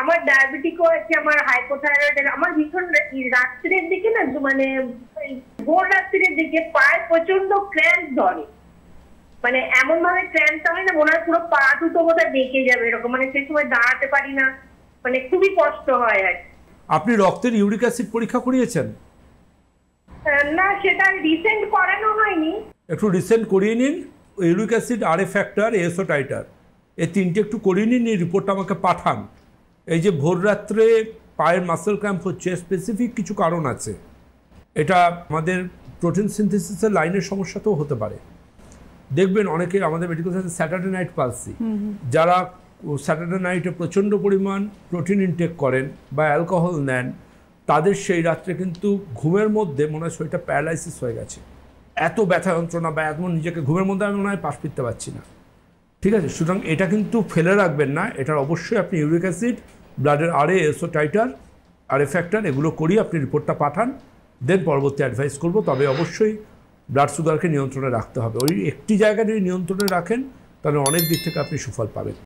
আমার ডায়াবেটিকও আছে, আমার হাইপোথাইরয়েড, আমার ভীষণ রাত্রের দিকে না, মানে ভোর রাত্রের দিকে পায়ে প্রচন্ড ক্র্যাম্প ধরে, মানে এমন ভাবে ক্র্যাম্পটা হয় না, মনে হয় পুরো পা দুটো বোধহয় বেঁকে যাবে এরকম, মানে সেই সময় দাঁড়াতে পারি না, মানে খুবই কষ্ট হয় আর। আপনি রক্তের ইউরিক অ্যাসিড পরীক্ষা করিয়েছেন? না, সেটা রিসেন্ট করানো হয়নি। একটু রিসেন্ট করিয়ে নিন। Uric acid, RA factor, ASO titre, এই তিনটে একটু করিয়ে নিন, এই রিপোর্টটা আমাকে পাঠান। এই যে ভোর রাত্রে পায়ের মাসেল ক্র্যাম্প হচ্ছে, স্পেসিফিক কিছু কারণ আছে। এটা আমাদের প্রোটিন সিনথেসিসের লাইনের সমস্যাতেও হতে পারে। দেখবেন অনেকে আমাদের মেডিকেল সায়েন্সে স্যাটারডে নাইট পালসি, যারা স্যাটারডে নাইটে প্রচণ্ড পরিমাণ প্রোটিন ইনটেক করেন বা অ্যালকোহল নেন, তাদের সেই রাত্রে কিন্তু ঘুমের মধ্যে মনে হয় শরীরটা প্যারালাইসিস হয়ে গেছে, এত ব্যথা যন্ত্রণা বা এমন নিজেকে ঘুমের মধ্যে আমি মনে হয় পাশ ফিরতে পারছি না। ঠিক আছে, সুতরাং এটা কিন্তু ফেলে রাখবেন না। এটার অবশ্যই আপনি ইউরিক অ্যাসিড, ব্লাডের RA, ASO titre, RA factor এগুলো করিয়ে আপনি রিপোর্টটা পাঠান, দেন পরবর্তী অ্যাডভাইস করব। তবে অবশ্যই ব্লাড সুগারকে নিয়ন্ত্রণে রাখতে হবে। ওই একটি জায়গায় যদি নিয়ন্ত্রণে রাখেন তাহলে অনেক দিক থেকে আপনি সুফল পাবেন।